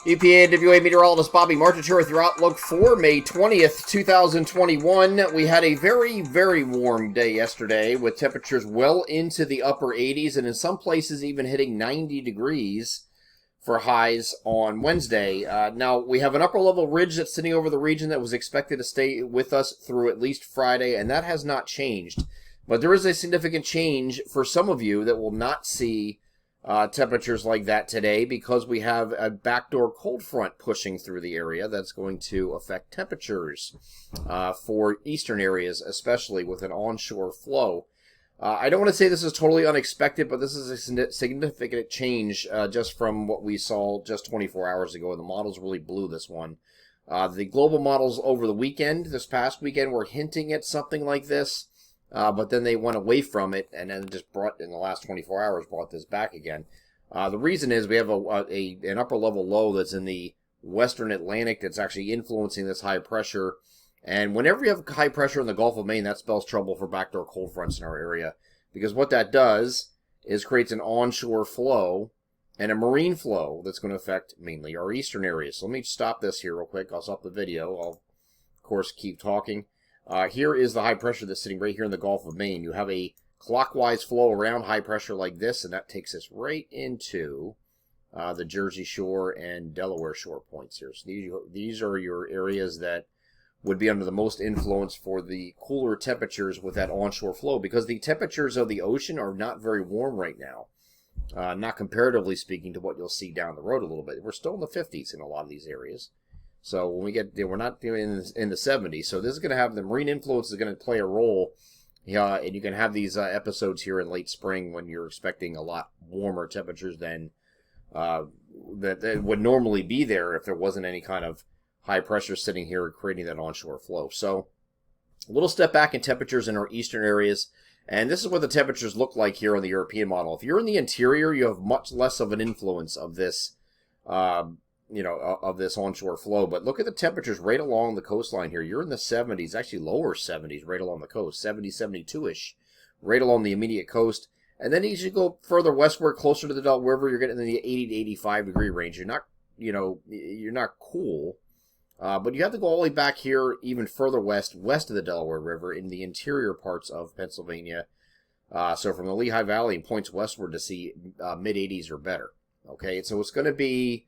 EPA and WA meteorologist Bobby Martin here with your outlook for May 20th, 2021. We had a very, very warm day yesterday with temperatures well into the upper 80s and in some places even hitting 90 degrees for highs on Wednesday. Now, we have an upper level ridge that's sitting over the region that was expected to stay with us through at least Friday, and that has not changed. But there is a significant change for some of you that will not see temperatures like that today because we have a backdoor cold front pushing through the area that's going to affect temperatures for eastern areas, especially with an onshore flow. I don't want to say this is totally unexpected, but this is a significant change just from what we saw just 24 hours ago, and the models really blew this one. The global models over the weekend, this past weekend, were hinting at something like this. But then they went away from it and then just brought, in the last 24 hours, brought this back again. The reason is we have an upper level low that's in the western Atlantic that's actually influencing this high pressure. And whenever you have high pressure in the Gulf of Maine, that spells trouble for backdoor cold fronts in our area. Because what that does is creates an onshore flow and a marine flow that's going to affect mainly our eastern areas. So let me stop this here real quick. I'll stop the video. I'll, of course, keep talking. Here is the high pressure that's sitting right here in the Gulf of Maine. You have a clockwise flow around high pressure like this, and that takes us right into the Jersey Shore and Delaware Shore points here. So these are your areas that would be under the most influence for the cooler temperatures with that onshore flow, because the temperatures of the ocean are not very warm right now. Not comparatively speaking to what you'll see down the road a little bit. We're still in the 50s in a lot of these areas. So when we get there, we're not in the 70s. So this is going to have the marine influence is going to play a role. And you can have these episodes here in late spring when you're expecting a lot warmer temperatures than that would normally be there if there wasn't any kind of high pressure sitting here creating that onshore flow. So a little step back in temperatures in our eastern areas. And this is what the temperatures look like here on the European model. If you're in the interior, you have much less of an influence of this of this onshore flow. But look at the temperatures right along the coastline here. You're in the 70s, actually lower 70s right along the coast, 70, 72-ish, right along the immediate coast. And then as you go further westward, closer to the Delaware River, you're getting in the 80 to 85 degree range. You're not cool, but you have to go all the way back here, even further west of the Delaware River, in the interior parts of Pennsylvania. So from the Lehigh Valley and points westward to see mid 80s or better. Okay, so it's going to be.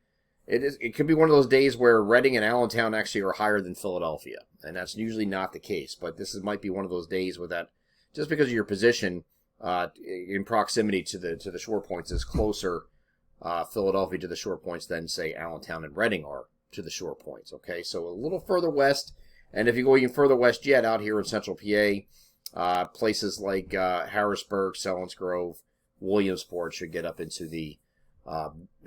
It could be one of those days where Reading and Allentown actually are higher than Philadelphia, and that's usually not the case. But might be one of those days where that, just because of your position in proximity to the shore points, is closer Philadelphia to the shore points than say Allentown and Reading are to the shore points. Okay, so a little further west, and if you go even further west yet, out here in central PA, places like Harrisburg, Selinsgrove, Williamsport should get up into the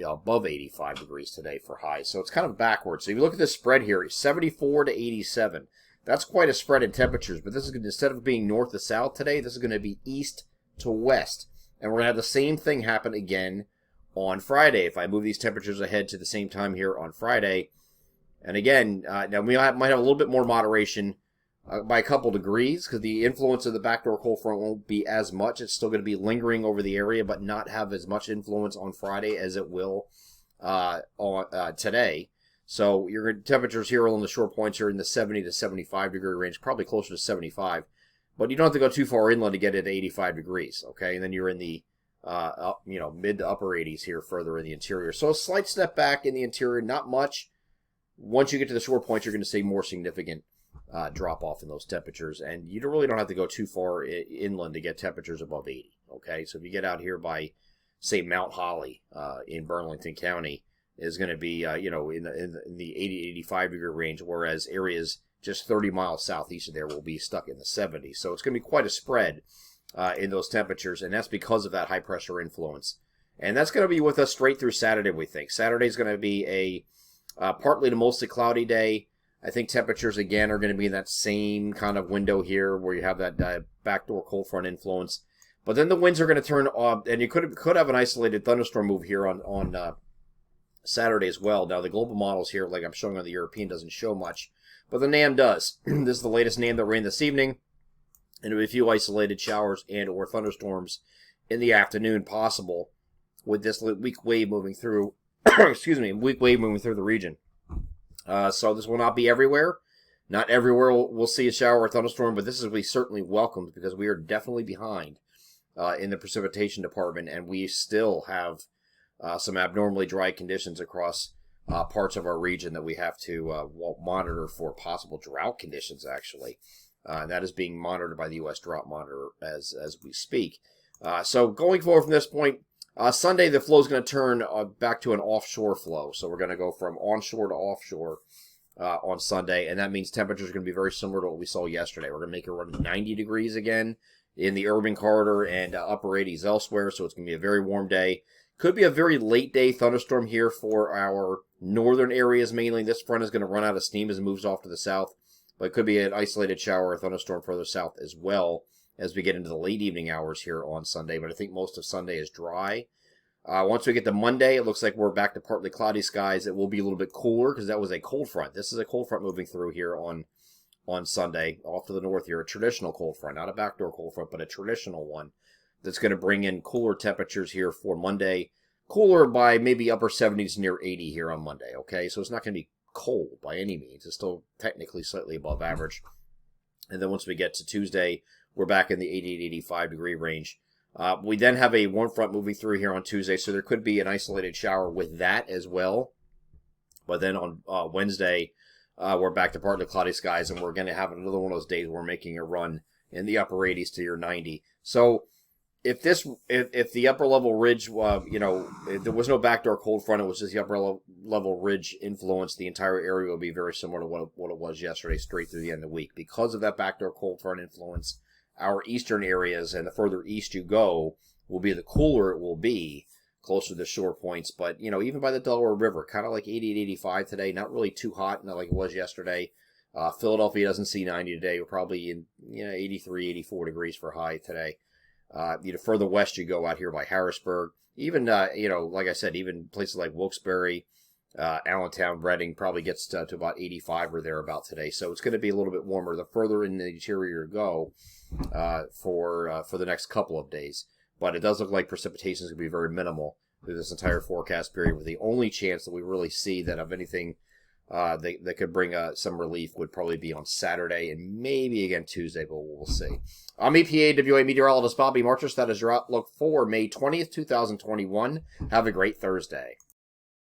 above 85 degrees today for highs. So it's kind of backwards. So if you look at this spread here, 74 to 87. That's quite a spread in temperatures, but this is going to, instead of being north to south today, this is going to be east to west. And we're going to have the same thing happen again on Friday. If I move these temperatures ahead to the same time here on Friday, and again, now we might have a little bit more moderation by a couple degrees, because the influence of the backdoor cold front won't be as much. It's still going to be lingering over the area, but not have as much influence on Friday as it will on today. So your temperatures here along the shore points are in the 70 to 75 degree range, probably closer to 75. But you don't have to go too far inland to get it to 85 degrees, okay? And then you're in the mid to upper 80s here further in the interior. So a slight step back in the interior, not much. Once you get to the shore points, you're going to see more significant drop off in those temperatures, and you really don't have to go too far inland to get temperatures above 80. Okay, so if you get out here by, say, Mount Holly in Burlington County, is going to be in the 80 to 85 degree range, whereas areas just 30 miles southeast of there will be stuck in the 70s. So it's going to be quite a spread in those temperatures, and that's because of that high pressure influence. And that's going to be with us straight through Saturday, we think. Saturday is going to be a partly to mostly cloudy day. I think temperatures, again, are going to be in that same kind of window here where you have that backdoor cold front influence. But then the winds are going to turn off, and you could have an isolated thunderstorm move here on Saturday as well. Now, the global models here, like I'm showing on the European, doesn't show much, but the NAM does. This is the latest NAM that ran this evening, and there will be a few isolated showers and or thunderstorms in the afternoon possible with this weak wave moving through excuse me, weak wave moving through the region. So this will not be everywhere. Not everywhere we'll see a shower or thunderstorm, but this is we certainly welcomed because we are definitely behind in the precipitation department, and we still have some abnormally dry conditions across parts of our region that we have to monitor for possible drought conditions, actually. That is being monitored by the U.S. Drought Monitor as we speak. So going forward from this point, Sunday the flow is going to turn back to an offshore flow. So we're going to go from onshore to offshore on Sunday, and that means temperatures are going to be very similar to what we saw yesterday. We're going to make it run 90 degrees again in the urban corridor and upper 80s elsewhere, so it's going to be a very warm day. Could be a very late day thunderstorm here for our northern areas mainly. This front is going to run out of steam as it moves off to the south, but it could be an isolated shower or thunderstorm further south as well as we get into the late evening hours here on Sunday, but I think most of Sunday is dry. Once we get to Monday, it looks like we're back to partly cloudy skies. It will be a little bit cooler because that was a cold front. This is a cold front moving through here on Sunday, off to the north here. A traditional cold front, not a backdoor cold front, but a traditional one that's going to bring in cooler temperatures here for Monday. Cooler by maybe upper 70s near 80 here on Monday, okay? So it's not going to be cold by any means. It's still technically slightly above average. And then once we get to Tuesday, we're back in the 80 to 85 degree range. We then have a warm front moving through here on Tuesday, so there could be an isolated shower with that as well. But then on Wednesday, we're back to partly cloudy skies, and we're going to have another one of those days where we're making a run in the upper 80s to your 90. So if the upper level ridge, if there was no backdoor cold front, it was just the upper level ridge influence, the entire area will be very similar to what it was yesterday, straight through the end of the week. Because of that backdoor cold front influence, our eastern areas, and the further east you go, will be the cooler it will be, closer to the shore points. But, even by the Delaware River, kind of like 80 to 85 today, not really too hot, not like it was yesterday. Philadelphia doesn't see 90 today. We're probably in 83, 84 degrees for high today. Further west you go out here by Harrisburg, even, like I said, even places like Wilkes-Barre, Allentown, Reading probably gets to about 85 or thereabout today. So it's going to be a little bit warmer the further in the interior you go for the next couple of days. But it does look like precipitation is going to be very minimal through this entire forecast period, with the only chance that we really see that of anything that could bring some relief would probably be on Saturday and maybe again Tuesday, but we'll see. I'm EPA WA meteorologist Bobby Marchers. That is your outlook for May 20th, 2021. Have a great Thursday.